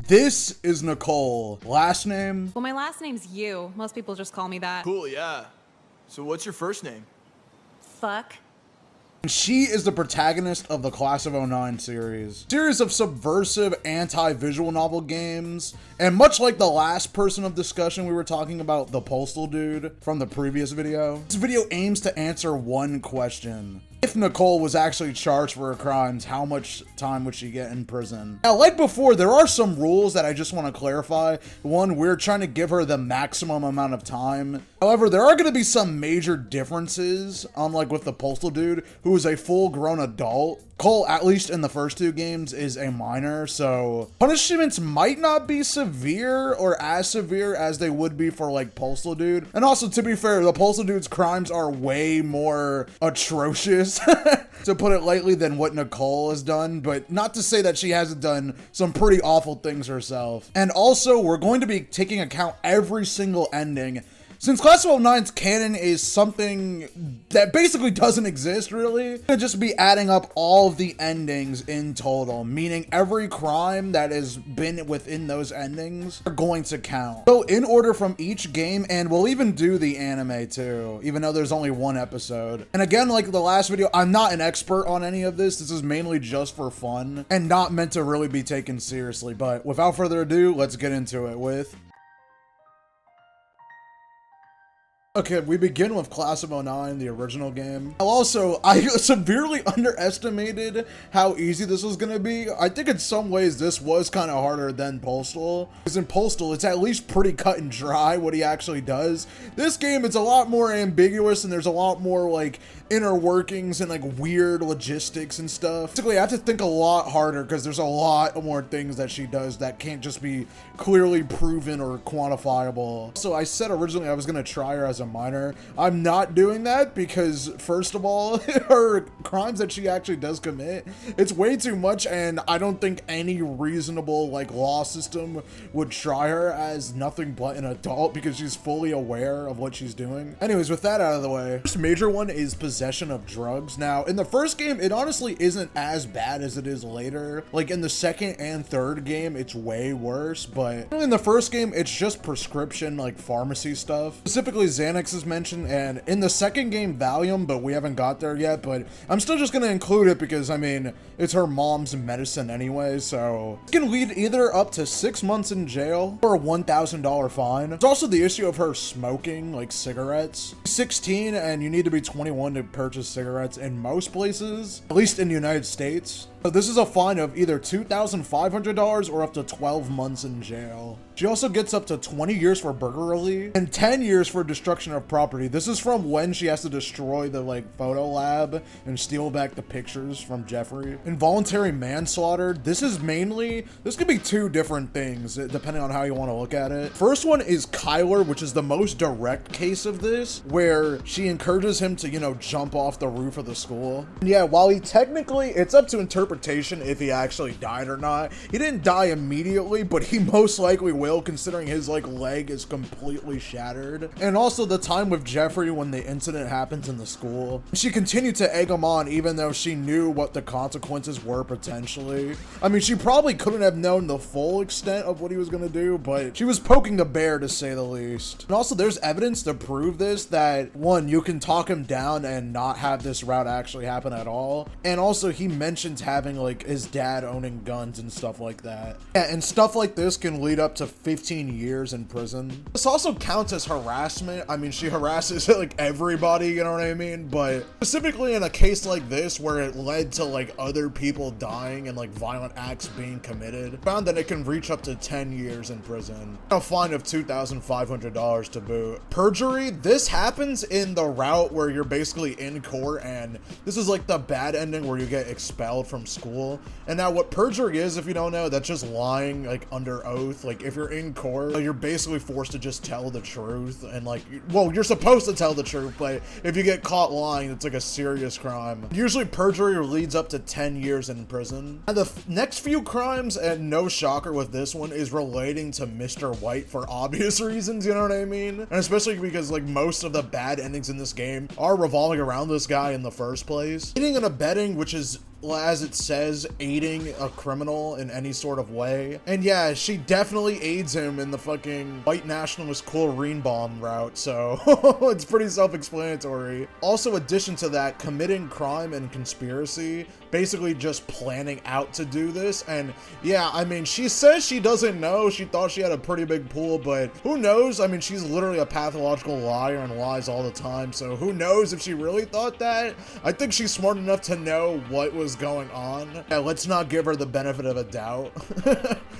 This is Nicole. Last name? Well, my last name's Yu. Most people just call me that. Cool, yeah. So what's your first name? Fuck. She is the protagonist of the Class of '09 series of subversive anti-visual novel games, and much like the last person of discussion we were talking about, the Postal Dude from the previous video, this video aims to answer one question. If Nicole was actually charged for her crimes, how much time would she get in prison? Now, like before, there are some rules that I just want to clarify. One, we're trying to give her the maximum amount of time. However, there are going to be some major differences, unlike with the Postal Dude, who is a full-grown adult. Cole, at least in the first two games, is a minor, so punishments might not be severe or as severe as they would be for, like, Postal Dude. And also, to be fair, the Postal Dude's crimes are way more atrocious, to put it lightly, than what Nicole has done, but not to say that she hasn't done some pretty awful things herself. And also, we're going to be taking account every single ending. Since Class of '09's canon is something that basically doesn't exist, really, we're gonna just be adding up all of the endings in total, meaning every crime that has been within those endings are going to count. So in order from each game, and we'll even do the anime too, even though there's only one episode. And again, like the last video, I'm not an expert on any of this. This is mainly just for fun and not meant to really be taken seriously. But without further ado, let's get into it with... Okay, we begin with Class of '09, the original game. Also, I severely underestimated how easy this was gonna be. I think in some ways this was kind of harder than Postal. Because in Postal, it's at least pretty cut and dry what he actually does. This game, it's a lot more ambiguous and there's a lot more like inner workings and like weird logistics and stuff. Basically, I have to think a lot harder because there's a lot more things that she does that can't just be clearly proven or quantifiable. So I said originally I was gonna try her as a minor. I'm not doing that because, first of all, her crimes that she actually does commit, it's way too much, and I don't think any reasonable like law system would try her as nothing but an adult because she's fully aware of what she's doing. Anyways, with that out of the way, first major one is possession of drugs. Now, in the first game, it honestly isn't as bad as it is later. Like in the second and third game, it's way worse, but in the first game, it's just prescription, like pharmacy stuff. Specifically, Xanax is mentioned, and in the second game, Valium, but we haven't got there yet, but I'm still just gonna include it because, I mean, it's her mom's medicine anyway, so it can lead either up to 6 months in jail or a $1,000 fine. There's also the issue of her smoking, like cigarettes. 16, and you need to be 21 to purchase cigarettes in most places, at least in the United States. So this is a fine of either $2,500 or up to 12 months in jail. She also gets up to 20 years for burglary and 10 years for destruction of property. This is from when she has to destroy the like photo lab and steal back the pictures from Jeffrey. Involuntary manslaughter. This could be two different things depending on how you want to look at it. First one is Kyler, which is the most direct case of this, where she encourages him to, you know, jump off the roof of the school. And yeah, while he technically, it's up to interpretation if he actually died or not. He didn't die immediately, but he most likely will, considering his like leg is completely shattered. And also the time with Jeffrey when the incident happens in the school. She continued to egg him on even though she knew what the consequences were potentially. I mean, she probably couldn't have known the full extent of what he was gonna do, but she was poking the bear to say the least. And also there's evidence to prove this, that one, you can talk him down and not have this route actually happen at all. And also he mentions having like his dad owning guns and stuff like that. Yeah, and stuff like this can lead up to 15 years in prison. This also counts as harassment. I mean, she harasses like everybody, you know what I mean? But specifically in a case like this where it led to like other people dying and like violent acts being committed, found that it can reach up to 10 years in prison. A fine of $2,500 to boot. Perjury, this happens in the route where you're basically in court, and this is like the bad ending where you get expelled from school. And now what perjury is, if you don't know, that's just lying like under oath. Like if you're in court, you're basically forced to just tell the truth, and like, well, you're supposed to tell the truth, but if you get caught lying, it's like a serious crime. Usually perjury leads up to 10 years in prison. And the next few crimes, and no shocker with this one, is relating to Mr. White for obvious reasons, you know what I mean? And especially because like most of the bad endings in this game are revolving around this guy in the first place. Aiding and abetting, which is as it says, aiding a criminal in any sort of way. And yeah, she definitely aids him in the fucking white nationalist chlorine bomb route, so it's pretty self-explanatory. Also, addition to that, committing crime and conspiracy, basically just planning out to do this. And yeah, I mean, she says she doesn't know. She thought she had a pretty big pool, but who knows? I mean, she's literally a pathological liar and lies all the time, so who knows if she really thought that? I think she's smart enough to know what was going on. Yeah, let's not give her the benefit of a doubt.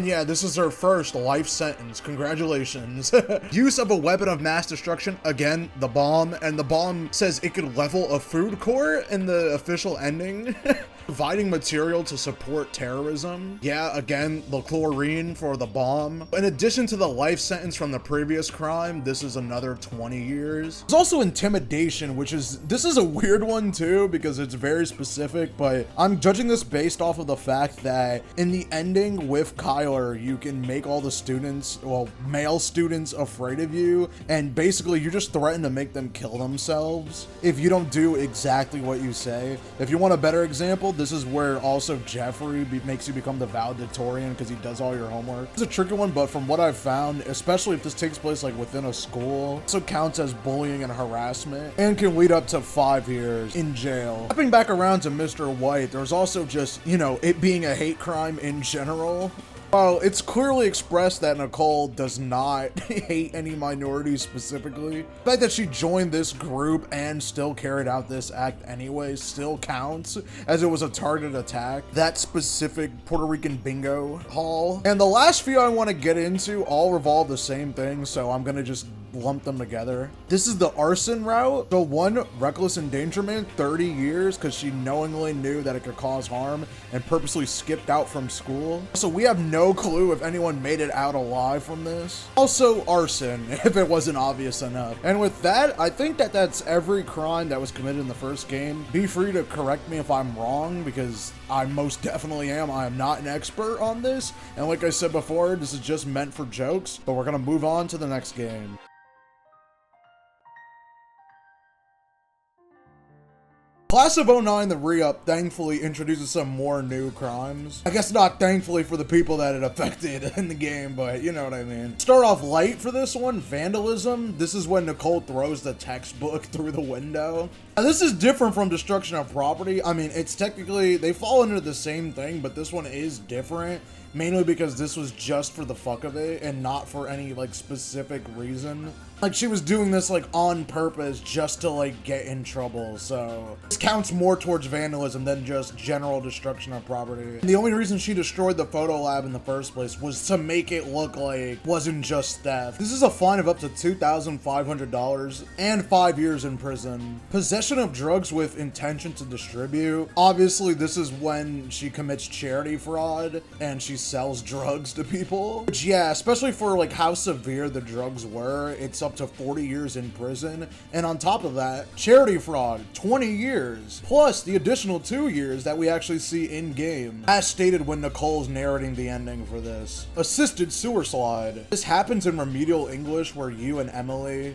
Yeah, this is her first life sentence. Congratulations. Use of a weapon of mass destruction, again, the bomb, and the bomb says it could level a food court in the official ending. Providing material to support terrorism. Yeah, again, the chlorine for the bomb. In addition to the life sentence from the previous crime, this is another 20 years. There's also intimidation, this is a weird one too, because it's very specific, but I'm judging this based off of the fact that in the ending with Kyler, you can make all the students, well, male students, afraid of you, and basically you just threaten to make them kill themselves if you don't do exactly what you say. If you want a better example, this is where also Jeffrey makes you become the valedictorian because he does all your homework. It's a tricky one, but from what I've found, especially if this takes place like within a school, also counts as bullying and harassment and can lead up to 5 years in jail. Stepping back around to Mr. White, there's also just, you know, it being a hate crime in general. Well, it's clearly expressed that Nicole does not hate any minorities specifically. The fact that she joined this group and still carried out this act anyway still counts, as it was a targeted attack. That specific Puerto Rican bingo hall. And the last few I want to get into all revolve the same thing, so I'm gonna just lump them together. This is the arson route. So 1, reckless endangerment, 30 years, because she knowingly knew that it could cause harm and purposely skipped out from school. So we have no clue if anyone made it out alive from this. Also arson, if it wasn't obvious enough. And with that, I think that that's every crime that was committed in the first game. Be free to correct me if I'm wrong, because I most definitely am. I am not an expert on this. And like I said before, this is just meant for jokes, but we're gonna move on to the next game. Class of 09, the re-up, thankfully introduces some more new crimes. I guess not thankfully for the people that it affected in the game, but you know what I mean. Start off light for this one, vandalism. This is when Nicole throws the textbook through the window. Now, this is different from destruction of property. I mean, it's technically, they fall under the same thing, but this one is different. Mainly because this was just for the fuck of it and not for any like specific reason. Like she was doing this like on purpose just to like get in trouble. So this counts more towards vandalism than just general destruction of property. And the only reason she destroyed the photo lab in the first place was to make it look like it wasn't just theft. This is a fine of up to $2,500 and 5 years in prison. Possession of drugs with intention to distribute. Obviously this is when she commits charity fraud and she sells drugs to people, which yeah, especially for like how severe the drugs were, it's up to 40 years in prison. And on top of that, charity fraud, 20 years, plus the additional 2 years that we actually see in game, as stated when Nicole's narrating the ending for this. Assisted suicide. This happens in remedial English where you and Emily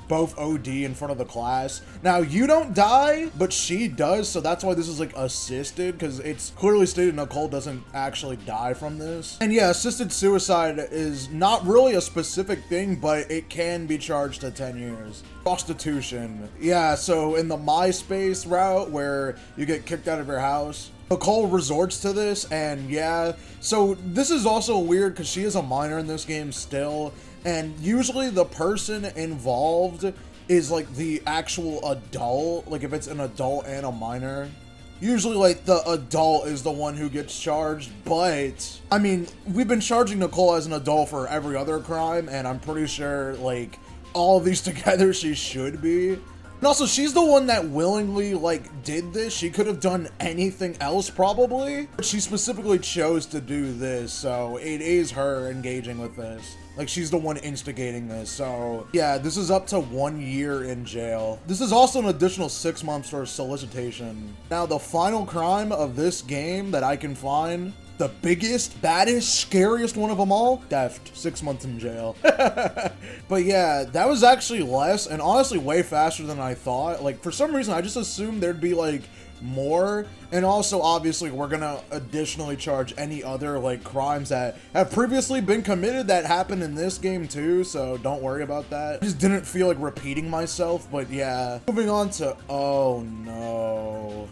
both OD in front of the class. Now, you don't die, but she does, so that's why this is like assisted, because it's clearly stated Nicole doesn't actually die from this. And yeah, assisted suicide is not really a specific thing, but it can be charged to 10 years. Prostitution. Yeah, so in the MySpace route where you get kicked out of your house, Nicole resorts to this, and yeah, so this is also weird because she is a minor in this game still, and usually the person involved is like the actual adult, like if it's an adult and a minor. Usually like the adult is the one who gets charged, but I mean, we've been charging Nicole as an adult for every other crime, and I'm pretty sure like all of these together she should be. And also, she's the one that willingly, like, did this. She could have done anything else, probably. But she specifically chose to do this, so it is her engaging with this. Like, she's the one instigating this, so... yeah, this is up to 1 year in jail. This is also an additional 6 months for solicitation. Now, the final crime of this game that I can find... the biggest, baddest, scariest one of them all? Theft. 6 months in jail. But yeah, that was actually less, and honestly way faster than I thought. Like, for some reason, I just assumed there'd be like more. And also, obviously, we're gonna additionally charge any other like crimes that have previously been committed that happened in this game too, so don't worry about that. I just didn't feel like repeating myself, but yeah. Moving on to, oh no.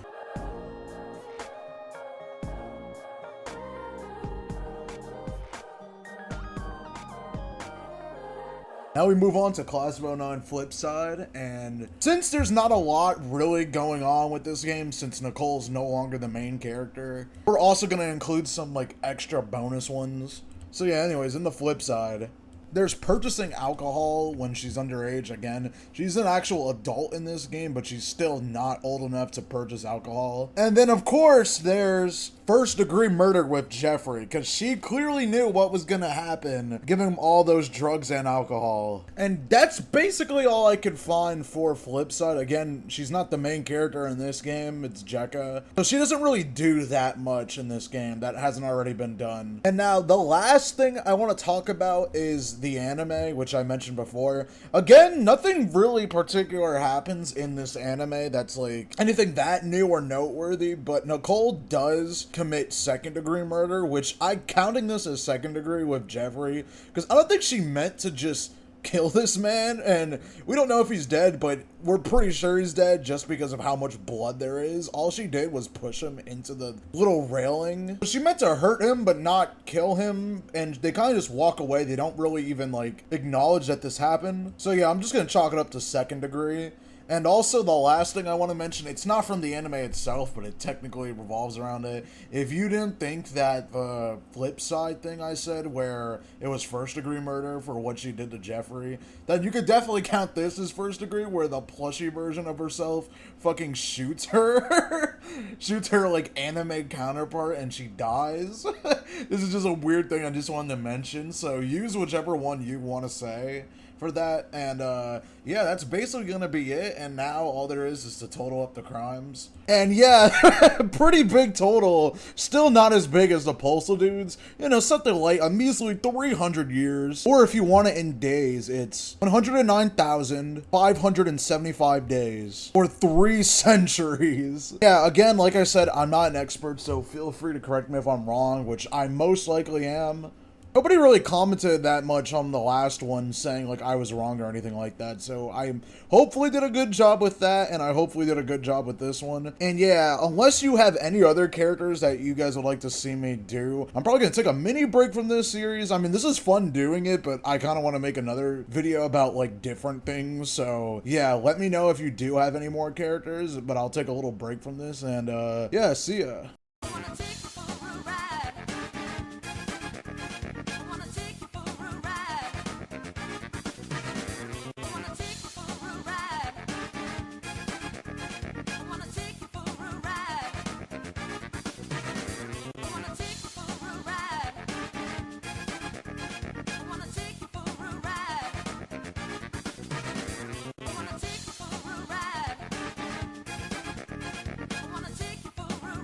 Now we move on to Class of '09 Flipside, and since there's not a lot really going on with this game, since Nicole's no longer the main character, we're also going to include some like extra bonus ones. So yeah, anyways, in the Flipside, there's purchasing alcohol when she's underage. Again, she's an actual adult in this game, but she's still not old enough to purchase alcohol. And then, of course, there's first-degree murder with Jeffrey, because she clearly knew what was going to happen, giving him all those drugs and alcohol. And that's basically all I could find for Flipside. Again, she's not the main character in this game, it's Jekka. So she doesn't really do that much in this game that hasn't already been done. And now, the last thing I want to talk about is the anime, which I mentioned before. Again, nothing really particular happens in this anime that's like anything that new or noteworthy, but Nicole does commit second-degree murder, which I'm counting this as second-degree with Jeffrey, because I don't think she meant to just kill this man, and we don't know if he's dead, but we're pretty sure he's dead just because of how much blood there is. All she did was push him into the little railing. She meant to hurt him, but not kill him, and they kind of just walk away. They don't really even, like, acknowledge that this happened. So yeah, I'm just gonna chalk it up to second degree. And also, the last thing I want to mention, it's not from the anime itself, but it technically revolves around it. If you didn't think that the flip side thing I said, where it was first-degree murder for what she did to Jeffrey, then you could definitely count this as first-degree, where the plushie version of herself fucking shoots her. Shoots her, like, anime counterpart, and she dies. This is just a weird thing I just wanted to mention, so use whichever one you want to say for that. And yeah, that's basically gonna be it, and now all there is to total up the crimes. And yeah, pretty big total. Still not as big as the postal dudes, you know, something like a measly 300 years, or if you want it in days, it's 109,575 days, or 3 centuries. Yeah, again, like I said, I'm not an expert, so feel free to correct me if I'm wrong, which I most likely am. Nobody really commented that much on the last one saying like I was wrong or anything like that, so I hopefully did a good job with that, and I hopefully did a good job with this one. And yeah, unless you have any other characters that you guys would like to see me do, I'm probably gonna take a mini break from this series. I mean, this is fun doing it, but I kind of want to make another video about like different things, so yeah, let me know if you do have any more characters, but I'll take a little break from this, and yeah, see ya.